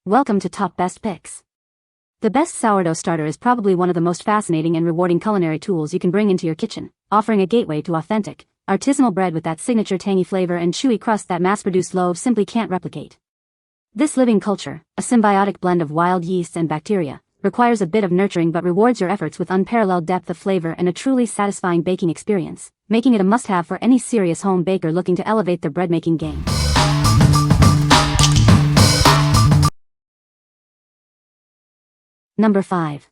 Welcome to Top Best Picks. The best sourdough starter is probably one of the most fascinating and rewarding culinary tools you can bring into your kitchen, offering a gateway to authentic, artisanal bread with that signature tangy flavor and chewy crust that mass-produced loaves simply can't replicate. This living culture, a symbiotic blend of wild yeasts and bacteria, requires a bit of nurturing but rewards your efforts with unparalleled depth of flavor and a truly satisfying baking experience, making it a must-have for any serious home baker looking to elevate their bread-making game. Number 5.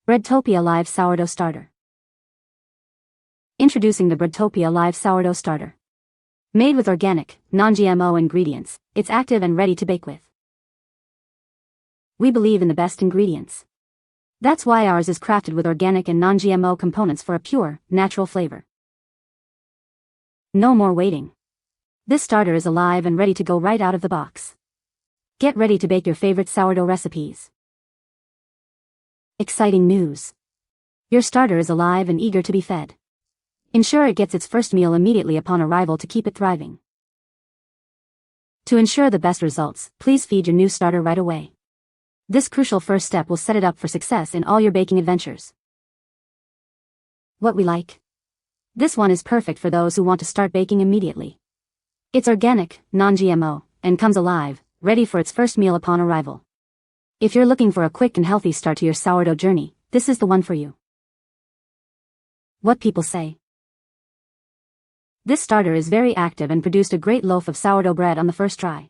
Breadtopia Live Sourdough Starter. Introducing the Breadtopia Live Sourdough Starter. Made with organic, non-GMO ingredients, it's active and ready to bake with. We believe in the best ingredients. That's why ours is crafted with organic and non-GMO components for a pure, natural flavor. No more waiting. This starter is alive and ready to go right out of the box. Get ready to bake your favorite sourdough recipes. Exciting news. Your starter is alive and eager to be fed. Ensure it gets its first meal immediately upon arrival to keep it thriving. To ensure the best results, please feed your new starter right away. This crucial first step will set it up for success in all your baking adventures. What we like. This one is perfect for those who want to start baking immediately. It's organic, non-GMO, and comes alive, ready for its first meal upon arrival. If you're looking for a quick and healthy start to your sourdough journey, this is the one for you. What people say. This starter is very active and produced a great loaf of sourdough bread on the first try.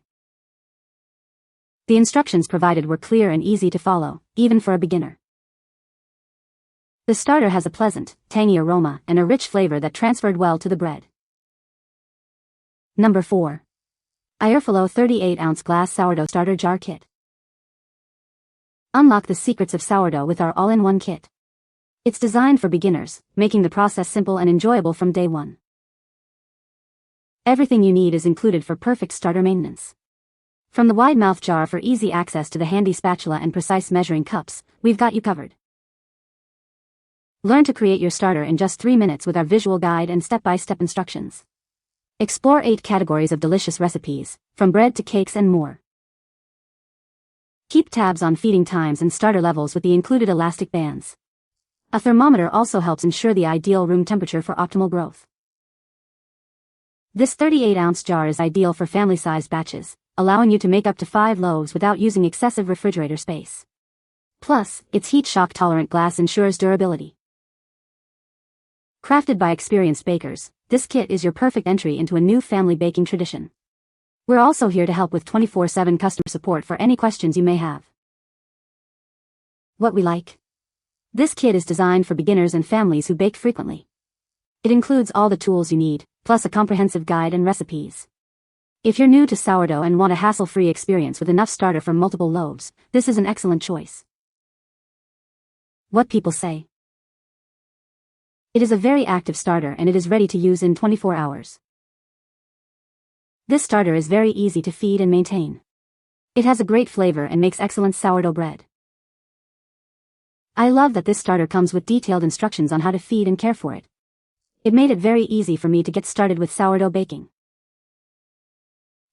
The instructions provided were clear and easy to follow, even for a beginner. The starter has a pleasant, tangy aroma and a rich flavor that transferred well to the bread. Number 4. Ayerphalo 38-ounce glass sourdough starter jar kit. Unlock the secrets of sourdough with our all-in-one kit. It's designed for beginners, making the process simple and enjoyable from day one. Everything you need is included for perfect starter maintenance. From the wide-mouth jar for easy access to the handy spatula and precise measuring cups, we've got you covered. Learn to create your starter in just 3 minutes with our visual guide and step-by-step instructions. Explore 8 categories of delicious recipes, from bread to cakes and more. Keep tabs on feeding times and starter levels with the included elastic bands. A thermometer also helps ensure the ideal room temperature for optimal growth. This 38-ounce jar is ideal for family-sized batches, allowing you to make up to 5 loaves without using excessive refrigerator space. Plus, its heat shock-tolerant glass ensures durability. Crafted by experienced bakers, this kit is your perfect entry into a new family baking tradition. We're also here to help with 24/7 customer support for any questions you may have. What we like. This kit is designed for beginners and families who bake frequently. It includes all the tools you need, plus a comprehensive guide and recipes. If you're new to sourdough and want a hassle-free experience with enough starter for multiple loaves, this is an excellent choice. What people say. It is a very active starter and it is ready to use in 24 hours. This starter is very easy to feed and maintain. It has a great flavor and makes excellent sourdough bread. I love that this starter comes with detailed instructions on how to feed and care for it. It made it very easy for me to get started with sourdough baking.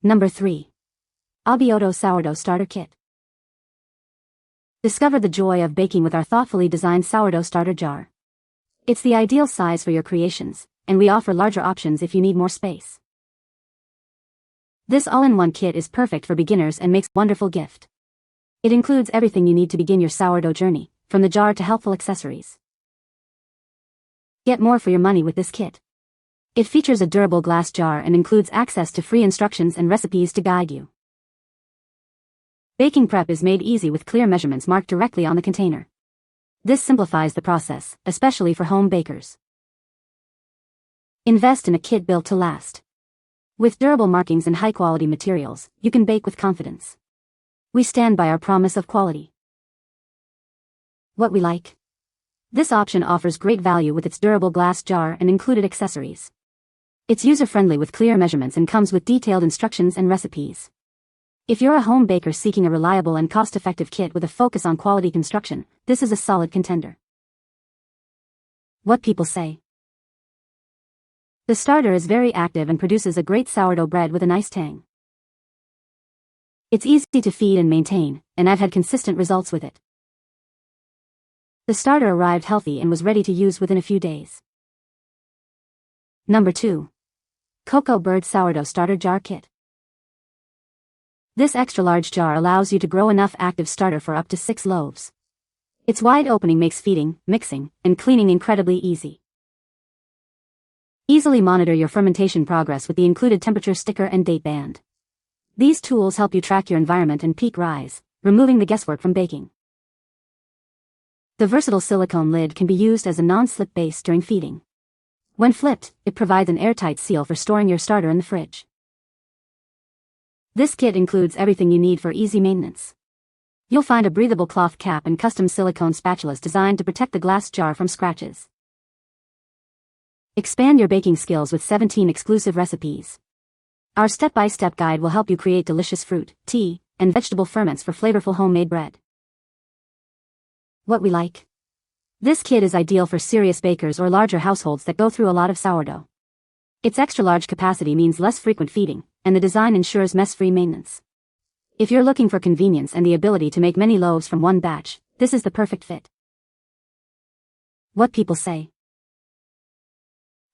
Number 3. ABIOTO Sourdough Starter Kit. Discover the joy of baking with our thoughtfully designed sourdough starter jar. It's the ideal size for your creations, and we offer larger options if you need more space. This all-in-one kit is perfect for beginners and makes a wonderful gift. It includes everything you need to begin your sourdough journey, from the jar to helpful accessories. Get more for your money with this kit. It features a durable glass jar and includes access to free instructions and recipes to guide you. Baking prep is made easy with clear measurements marked directly on the container. This simplifies the process, especially for home bakers. Invest in a kit built to last. With durable markings and high-quality materials, you can bake with confidence. We stand by our promise of quality. What we like. This option offers great value with its durable glass jar and included accessories. It's user-friendly with clear measurements and comes with detailed instructions and recipes. If you're a home baker seeking a reliable and cost-effective kit with a focus on quality construction, this is a solid contender. What people say. The starter is very active and produces a great sourdough bread with a nice tang. It's easy to feed and maintain, and I've had consistent results with it. The starter arrived healthy and was ready to use within a few days. Number 2. COCO Bird Sourdough Starter Jar Kit. This extra-large jar allows you to grow enough active starter for up to 6 loaves. Its wide opening makes feeding, mixing, and cleaning incredibly easy. Easily monitor your fermentation progress with the included temperature sticker and date band. These tools help you track your environment and peak rise, removing the guesswork from baking. The versatile silicone lid can be used as a non-slip base during feeding. When flipped, it provides an airtight seal for storing your starter in the fridge. This kit includes everything you need for easy maintenance. You'll find a breathable cloth cap and custom silicone spatulas designed to protect the glass jar from scratches. Expand your baking skills with 17 exclusive recipes. Our step-by-step guide will help you create delicious fruit, tea, and vegetable ferments for flavorful homemade bread. What we like. This kit is ideal for serious bakers or larger households that go through a lot of sourdough. Its extra-large capacity means less frequent feeding, and the design ensures mess-free maintenance. If you're looking for convenience and the ability to make many loaves from one batch, this is the perfect fit. What people say.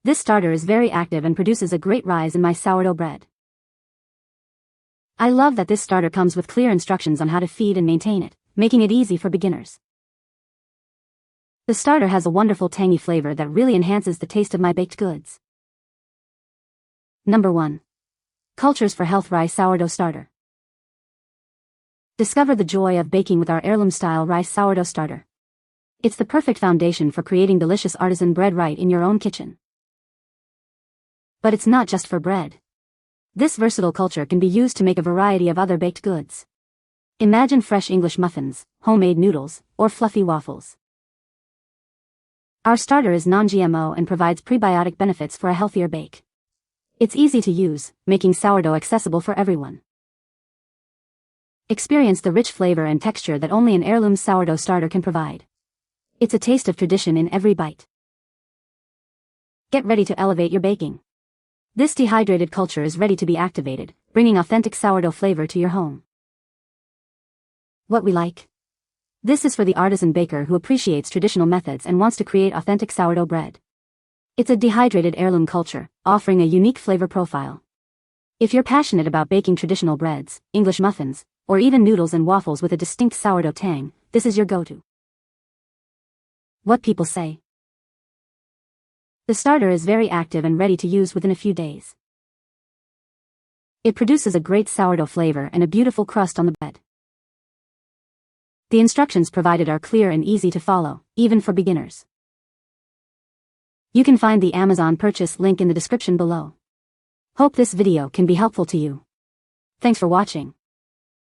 This starter is very active and produces a great rise in my sourdough bread. I love that this starter comes with clear instructions on how to feed and maintain it, making it easy for beginners. The starter has a wonderful tangy flavor that really enhances the taste of my baked goods. Number 1. Cultures for Health Rice Sourdough Starter. Discover the joy of baking with our heirloom-style rice sourdough starter. It's the perfect foundation for creating delicious artisan bread right in your own kitchen. But it's not just for bread. This versatile culture can be used to make a variety of other baked goods. Imagine fresh English muffins, homemade noodles, or fluffy waffles. Our starter is non-GMO and provides prebiotic benefits for a healthier bake. It's easy to use, making sourdough accessible for everyone. Experience the rich flavor and texture that only an heirloom sourdough starter can provide. It's a taste of tradition in every bite. Get ready to elevate your baking. This dehydrated culture is ready to be activated, bringing authentic sourdough flavor to your home. What we like. This is for the artisan baker who appreciates traditional methods and wants to create authentic sourdough bread. It's a dehydrated heirloom culture, offering a unique flavor profile. If you're passionate about baking traditional breads, English muffins, or even noodles and waffles with a distinct sourdough tang, this is your go-to. What people say. The starter is very active and ready to use within a few days. It produces a great sourdough flavor and a beautiful crust on the bread. The instructions provided are clear and easy to follow, even for beginners. You can find the Amazon purchase link in the description below. Hope this video can be helpful to you. Thanks for watching.